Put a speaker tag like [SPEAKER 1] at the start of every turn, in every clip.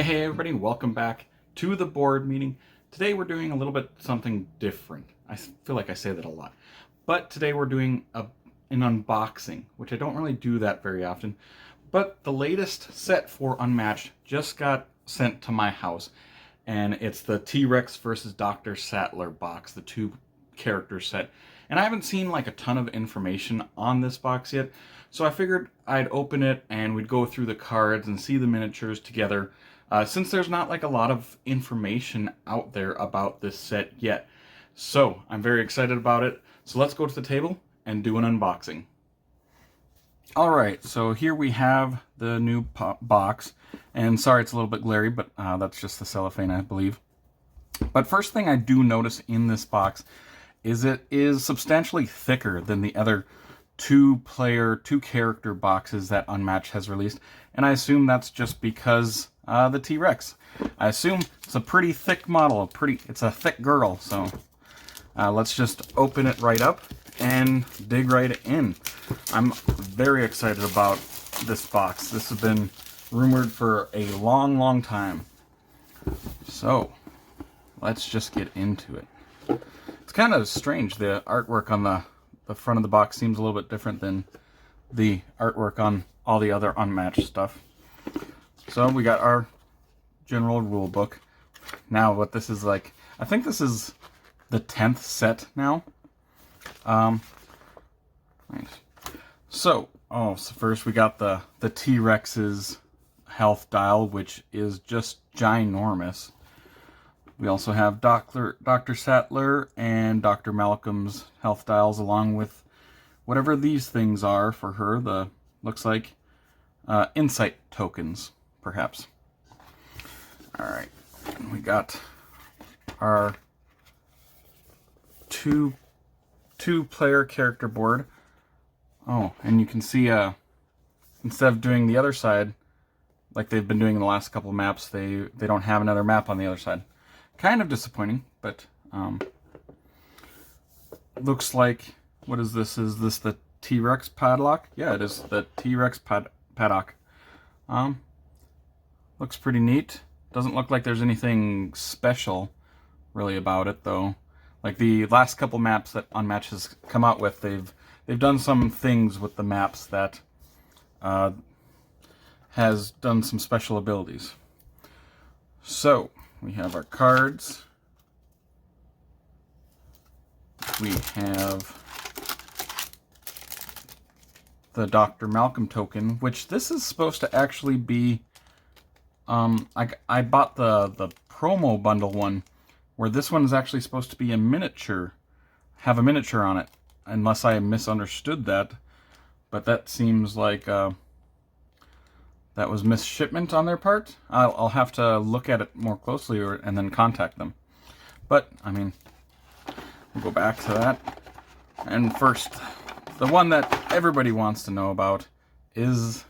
[SPEAKER 1] Hey everybody, welcome back to the board meeting. Today we're doing a little bit something different. I feel like I say that a lot. But today we're doing an unboxing, which I don't really do that very often. But the latest set for Unmatched just got sent to my house. And it's the T-Rex versus Dr. Sattler box, the two character set. And I haven't seen like a ton of information on this box yet. So I figured I'd open it and we'd go through the cards and see the miniatures together. Since there's not like a lot of information out there about this set yet. So I'm very excited about it. So let's go to the table and do an unboxing. Alright, so here we have the new box. And sorry it's a little bit glary, but that's just the cellophane, I believe. But first thing I do notice in this box is it is substantially thicker than the other two character boxes that Unmatched has released. And I assume that's just because the T-Rex. I assume it's a pretty thick model, it's a thick girl, so let's just open it right up and dig right in. I'm very excited about this box. This has been rumored for a long time. So, let's just get into it. It's kind of strange, the artwork on the front of the box seems a little bit different than the artwork on all the other Unmatched stuff. So we got our general rule book. Now what this is like, I think this is the 10th set now. Nice. So first we got the T-Rex's health dial, which is just ginormous. We also have Dr. Sattler and Dr. Malcom's health dials, along with whatever these things are for her. Looks like insight tokens, perhaps. Alright, we got our two-player character board. Oh, and you can see, instead of doing the other side, like they've been doing in the last couple maps, they don't have another map on the other side. Kind of disappointing, but looks like, what is this? Is this the T-Rex padlock? Yeah, it is the T-Rex paddock. Looks pretty neat. Doesn't look like there's anything special really about it, though. Like the last couple maps that Unmatched has come out with, they've done some things with the maps that has done some special abilities. So we have our cards. We have the Dr. Malcom token, which this is supposed to actually be, I bought the promo bundle one, where this one is actually supposed to be a miniature, have a miniature on it, unless I misunderstood that, but that seems like that was misshipment on their part. I'll have to look at it more closely and then contact them. But, I mean, we'll go back to that. And first, the one that everybody wants to know about is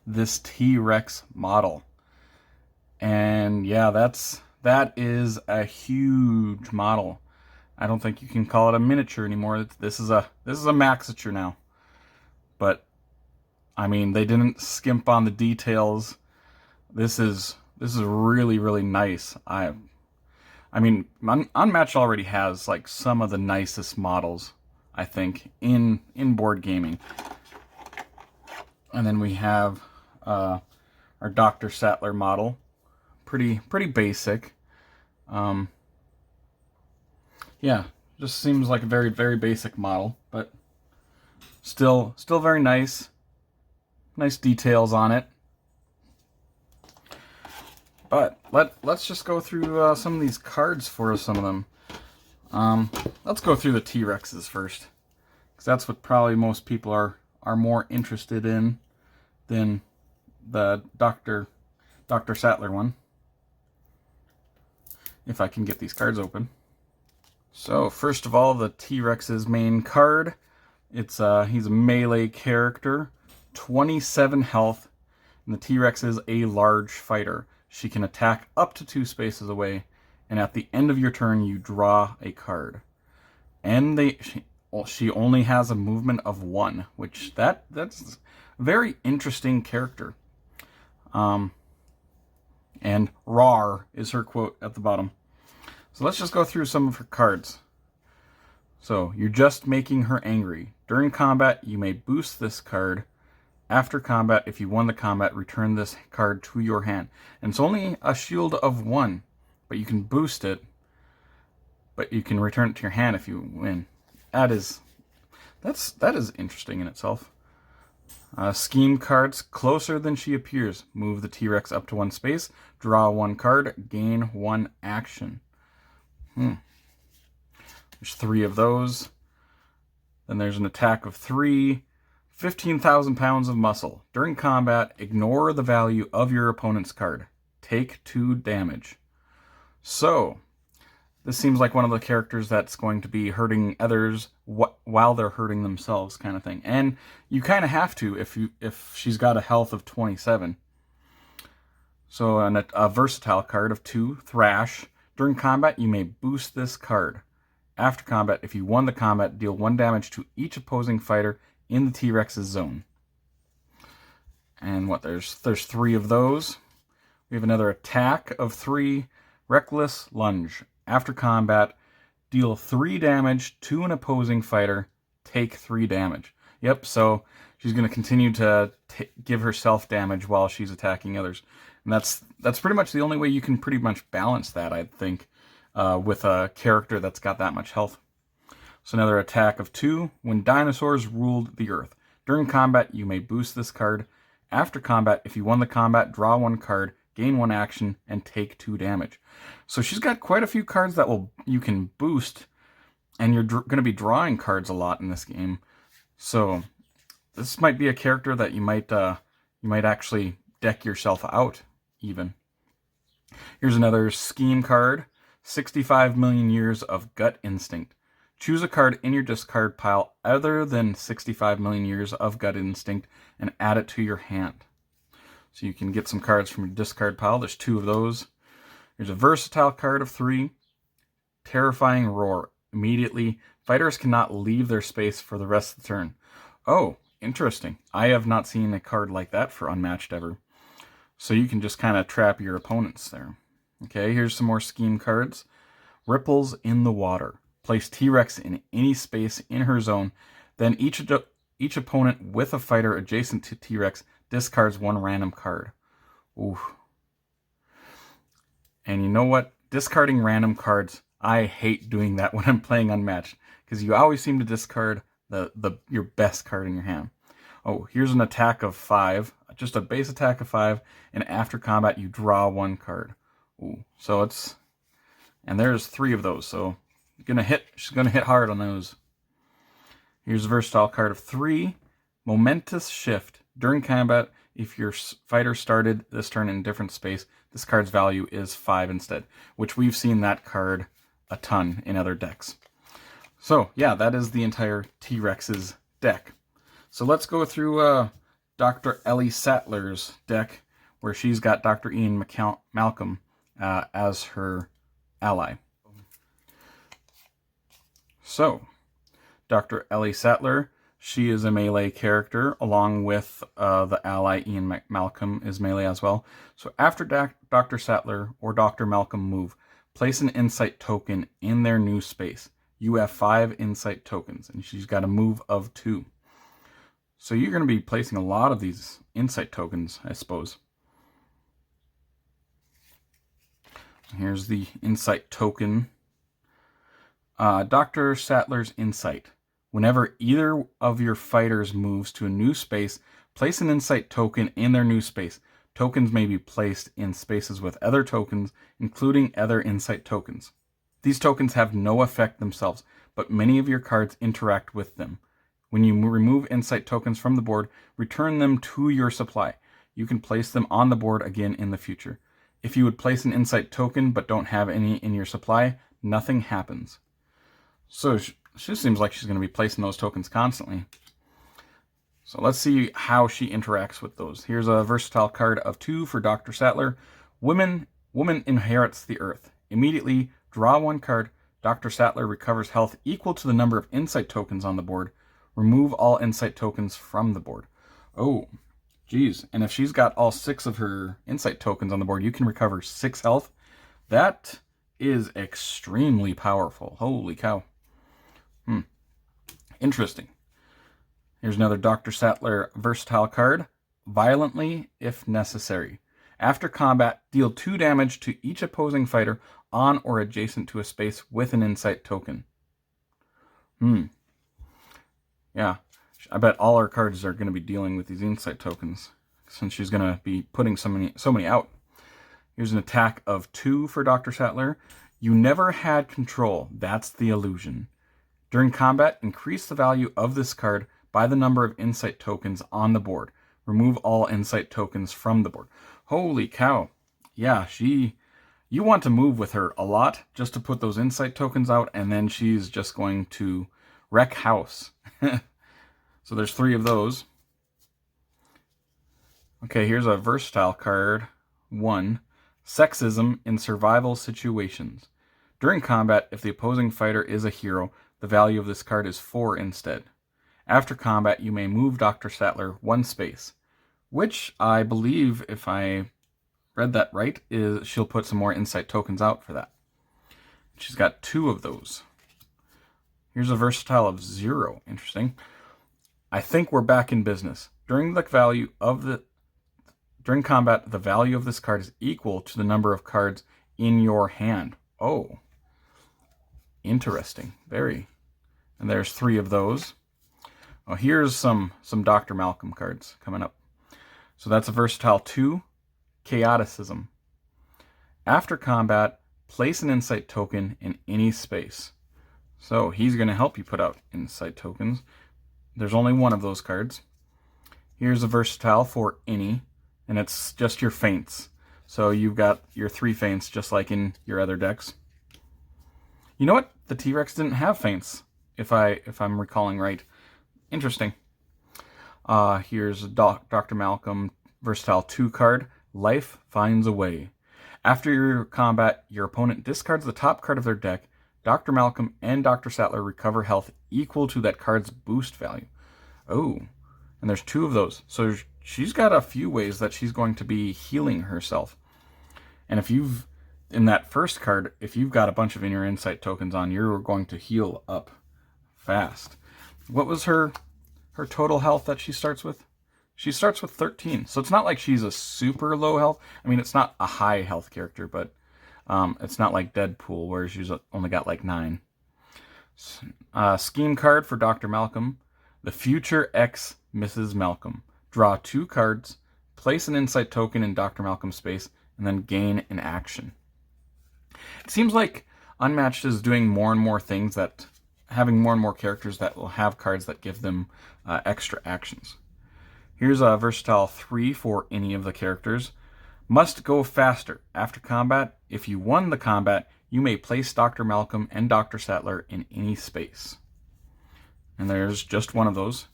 [SPEAKER 1] this T-Rex model. And yeah, that is a huge model. I don't think you can call it a miniature anymore. This is a maxature now. But I mean, they didn't skimp on the details. This is really nice. I mean, Unmatched already has like some of the nicest models, I think, in board gaming. And then we have our Dr. Sattler model, pretty basic. Yeah, just seems like a very basic model, but still very nice. Nice details on it. But let's just go through some of these cards for some of them. Let's go through the T-Rexes first, because that's what probably most people are more interested in than the Dr. Sattler one. If I can get these cards open. So first of all, the T-Rex's main card. He's a melee character. 27 health, and the T-Rex is a large fighter. She can attack up to 2 spaces away, and at the end of your turn, you draw a card. And she only has a movement of 1, which that's a very interesting character. And "rawr" is her quote at the bottom. So let's just go through some of her cards. So, you're just making her angry. During combat, you may boost this card. After combat, if you won the combat, return this card to your hand. And it's only a shield of 1, but you can boost it. But you can return it to your hand if you win. That is interesting in itself. Scheme cards, closer than she appears. Move the T-Rex up to 1 space. Draw 1 card. Gain 1 action. There's 3 of those. Then there's an attack of 3. 15,000 pounds of muscle. During combat, ignore the value of your opponent's card. Take 2 damage. So, this seems like one of the characters that's going to be hurting others while they're hurting themselves, kind of thing. And you kind of have to if she's got a health of 27. So, a versatile card of 2, Thrash. During combat, you may boost this card. After combat, if you won the combat, deal 1 damage to each opposing fighter in the T-Rex's zone. And there's 3 of those. We have another attack of 3, Reckless Lunge. After combat, deal 3 damage to an opposing fighter, take 3 damage. Yep, so she's going to continue to give herself damage while she's attacking others. And that's pretty much the only way you can pretty much balance that, I think, with a character that's got that much health. So another attack of 2, when dinosaurs ruled the earth. During combat, you may boost this card. After combat, if you won the combat, draw 1 card, gain 1 action, and take 2 damage. So she's got quite a few cards that you can boost, and you're going to be drawing cards a lot in this game. So this might be a character that you might actually deck yourself out even. Here's another scheme card, 65 million years of gut instinct. Choose a card in your discard pile other than 65 million years of gut instinct and add it to your hand. So you can get some cards from your discard pile. There's 2 of those. There's a versatile card of 3, Terrifying Roar. Immediately, fighters cannot leave their space for the rest of the turn. Oh, interesting. I have not seen a card like that for Unmatched ever. So you can just kind of trap your opponents there. Okay, here's some more scheme cards. Ripples in the Water. Place T-Rex in any space in her zone. Then each opponent with a fighter adjacent to T-Rex discards 1 random card. Ooh. And you know what? Discarding random cards, I hate doing that when I'm playing Unmatched, because you always seem to discard your best card in your hand. Oh, here's an attack of 5, just a base attack of 5, and after combat you draw 1 card. Ooh, so and there's 3 of those, so she's gonna hit hard on those. Here's a versatile card of 3, Momentous Shift. During combat, if your fighter started this turn in a different space, this card's value is 5 instead, which we've seen that card a ton in other decks. So yeah, that is the entire T-Rex's deck. So let's go through Dr. Ellie Sattler's deck, where she's got Dr. Ian Malcom as her ally. So, Dr. Ellie Sattler, she is a melee character, along with the ally Ian Malcom is melee as well. So after Dr. Sattler or Dr. Malcom move, place an insight token in their new space. You have 5 insight tokens, and she's got a move of 2. So you're going to be placing a lot of these insight tokens, I suppose. Here's the insight token. Dr. Sattler's insight. Whenever either of your fighters moves to a new space, place an insight token in their new space. Tokens may be placed in spaces with other tokens, including other insight tokens. These tokens have no effect themselves, but many of your cards interact with them. When you remove insight tokens from the board, return them to your supply. You can place them on the board again in the future. If you would place an insight token but don't have any in your supply, nothing happens. So she seems like she's going to be placing those tokens constantly. So let's see how she interacts with those. Here's a versatile card of 2 for Dr. Sattler. Woman inherits the earth. Immediately draw 1 card. Dr. Sattler recovers health equal to the number of insight tokens on the board. Remove all insight tokens from the board. Oh, Geez, and if she's got all 6 of her insight tokens on the board, you can recover 6 health. That is extremely powerful. Holy cow. Interesting. Here's another Dr. Sattler versatile card. Violently, if necessary. After combat, deal 2 damage to each opposing fighter on or adjacent to a space with an insight token. Yeah, I bet all our cards are going to be dealing with these insight tokens, since she's going to be putting so many out. Here's an attack of 2 for Dr. Sattler. You never had control. That's the illusion. During combat, increase the value of this card by the number of insight tokens on the board. Remove all insight tokens from the board. Holy cow. Yeah, you want to move with her a lot just to put those insight tokens out, and then she's just going to wreck house. So there's 3 of those. Okay, here's a versatile card. 1. Sexism in survival situations. During combat, if the opposing fighter is a hero, the value of this card is 4 instead. After combat, you may move Dr. Sattler 1 space, which I believe, if I read that right, is she'll put some more insight tokens out for that. She's got 2 of those. Here's a versatile of 0. Interesting. I think we're back in business. During combat, the value of this card is equal to the number of cards in your hand. Oh, interesting. Very. And there's 3 of those. Oh, here's some Dr. Malcom cards coming up. So that's a versatile 2, Chaoticism. After combat, place an insight token in any space. So he's going to help you put out insight tokens. There's only 1 of those cards. Here's a versatile for any, and it's just your feints. So you've got your 3 feints just like in your other decks. You know what? The T-Rex didn't have feints, if I'm recalling right. Interesting. Here's a Dr. Malcom versatile 2 card. Life Finds a Way. After your combat, your opponent discards the top card of their deck. Dr. Malcom and Dr. Sattler recover health equal to that card's boost value. Oh, and there's 2 of those. So she's got a few ways that she's going to be healing herself. And in that first card, if you've got a bunch of inner insight tokens on, you're going to heal up fast. What was her total health that she starts with? She starts with 13. So it's not like she's a super low health. I mean, it's not a high health character, but it's not like Deadpool, where she's only got like 9. Scheme card for Dr. Malcom. The Future X Mrs. Malcom. Draw 2 cards, place an insight token in Dr. Malcom's space, and then gain an action. It seems like Unmatched is doing more and more things, that having more and more characters that will have cards that give them extra actions. Here's a versatile 3 for any of the characters. Must go faster. After combat, if you won the combat, you may place Dr. Malcom and Dr. Sattler in any space. And there's just 1 of those.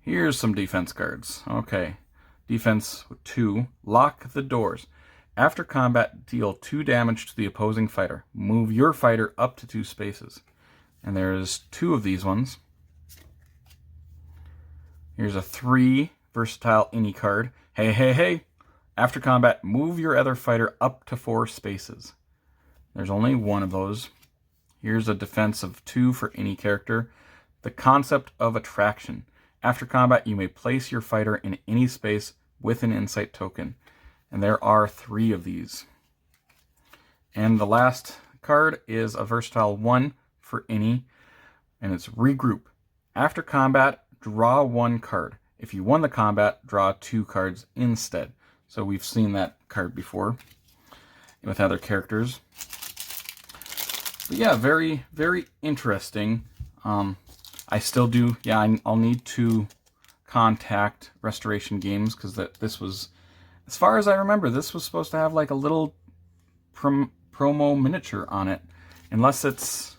[SPEAKER 1] Here's some defense cards. Okay. Defense 2. Lock the doors. After combat, deal 2 damage to the opposing fighter. Move your fighter up to 2 spaces. And there's 2 of these ones. Here's a 3 versatile any card. Hey, hey, hey. After combat, move your other fighter up to 4 spaces. There's only 1 of those. Here's a defense of 2 for any character. The Concept of Attraction. After combat, you may place your fighter in any space with an insight token. And there are 3 of these. And the last card is a versatile 1 for any, and it's Regroup. After combat, draw 1 card. If you won the combat, draw 2 cards instead. So we've seen that card before with other characters. But yeah, very, very interesting. I still do, I'll need to contact Restoration Games, because this was, as far as I remember, this was supposed to have like a little promo miniature on it. Unless there's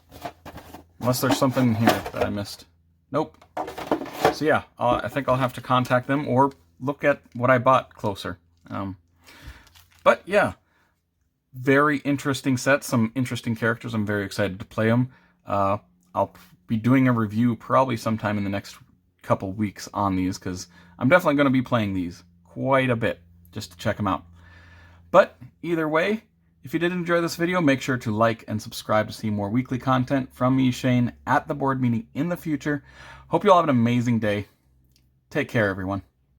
[SPEAKER 1] something here that I missed. Nope. So yeah, I think I'll have to contact them or look at what I bought closer. But yeah, very interesting set, some interesting characters. I'm very excited to play them. I'll be doing a review probably sometime in the next couple weeks on these, because I'm definitely going to be playing these quite a bit just to check them out. But either way, if you did enjoy this video, make sure to like and subscribe to see more weekly content from me, Shane, at the board meeting in the future. Hope you all have an amazing day. Take care, everyone.